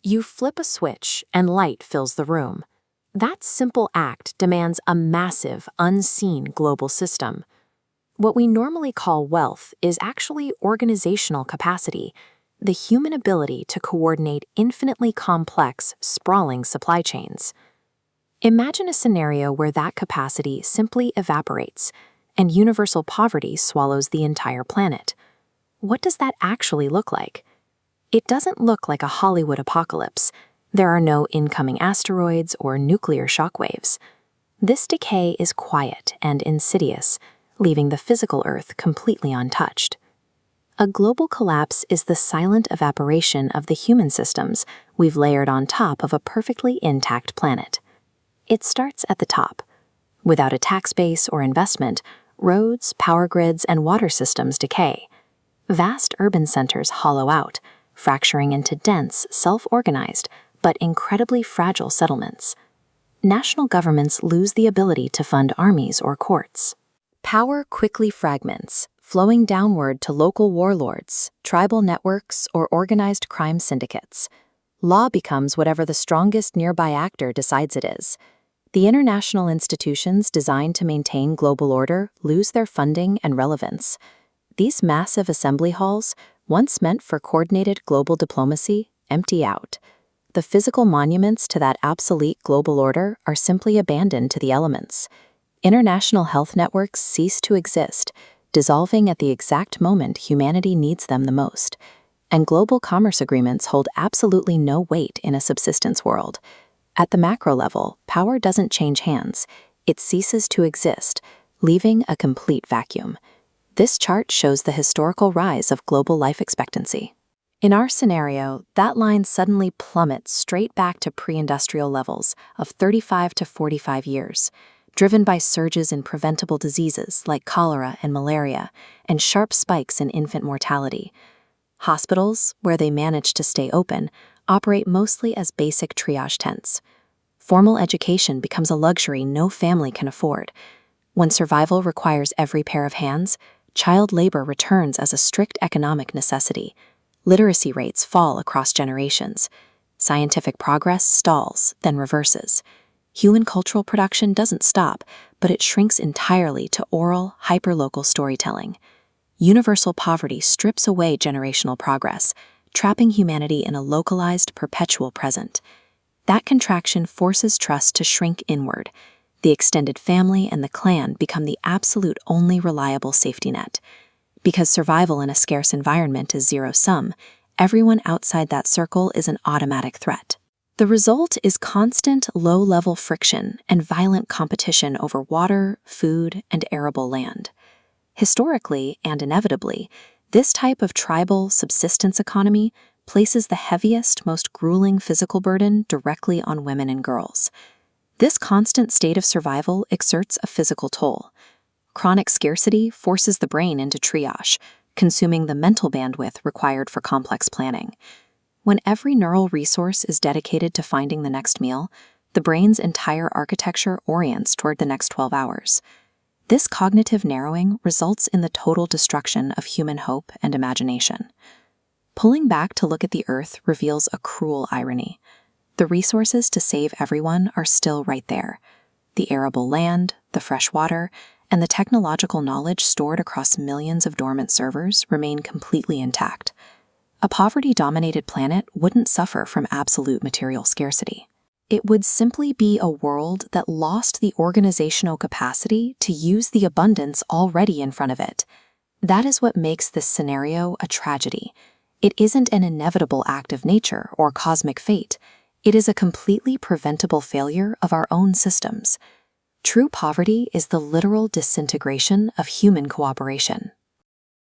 You flip a switch and light fills the room. That simple act demands a massive, unseen global system. What we normally call wealth is actually organizational capacity, the human ability to coordinate infinitely complex, sprawling supply chains. Imagine a scenario where that capacity simply evaporates, and universal poverty swallows the entire planet. What does that actually look like? It doesn't look like a Hollywood apocalypse. There are no incoming asteroids or nuclear shockwaves. This decay is quiet and insidious, leaving the physical Earth completely untouched. A global collapse is the silent evaporation of the human systems we've layered on top of a perfectly intact planet. It starts at the top. Without a tax base or investment, roads, power grids, and water systems decay. Vast urban centers hollow out, fracturing into dense, self-organized, but incredibly fragile settlements. National governments lose the ability to fund armies or courts. Power quickly fragments, flowing downward to local warlords, tribal networks, or organized crime syndicates. Law becomes whatever the strongest nearby actor decides it is. The international institutions designed to maintain global order lose their funding and relevance. These massive assembly halls, once meant for coordinated global diplomacy, empty out. The physical monuments to that obsolete global order are simply abandoned to the elements. International health networks cease to exist, dissolving at the exact moment humanity needs them the most. And global commerce agreements hold absolutely no weight in a subsistence world. At the macro level, power doesn't change hands. It ceases to exist, leaving a complete vacuum. This chart shows the historical rise of global life expectancy. In our scenario, that line suddenly plummets straight back to pre-industrial levels of 35 to 45 years, driven by surges in preventable diseases like cholera and malaria, and sharp spikes in infant mortality. Hospitals, where they manage to stay open, operate mostly as basic triage tents. Formal education becomes a luxury no family can afford. When survival requires every pair of hands, child labor returns as a strict economic necessity. Literacy rates fall across generations. Scientific progress stalls, then reverses. Human cultural production doesn't stop, but it shrinks entirely to oral, hyperlocal storytelling. Universal poverty strips away generational progress, trapping humanity in a localized, perpetual present. That contraction forces trust to shrink inward. The extended family and the clan become the absolute only reliable safety net. Because survival in a scarce environment is zero-sum, everyone outside that circle is an automatic threat. The result is constant, low-level friction and violent competition over water, food, and arable land. Historically and inevitably, this type of tribal subsistence economy places the heaviest, most grueling physical burden directly on women and girls. This constant state of survival exerts a physical toll. Chronic scarcity forces the brain into triage, consuming the mental bandwidth required for complex planning. When every neural resource is dedicated to finding the next meal, the brain's entire architecture orients toward the next 12 hours. This cognitive narrowing results in the total destruction of human hope and imagination. Pulling back to look at the Earth reveals a cruel irony. The resources to save everyone are still right there. The arable land, the fresh water, and the technological knowledge stored across millions of dormant servers remain completely intact. A poverty-dominated planet wouldn't suffer from absolute material scarcity. It would simply be a world that lost the organizational capacity to use the abundance already in front of it. That is what makes this scenario a tragedy. It isn't an inevitable act of nature or cosmic fate. It is a completely preventable failure of our own systems. True poverty is the literal disintegration of human cooperation.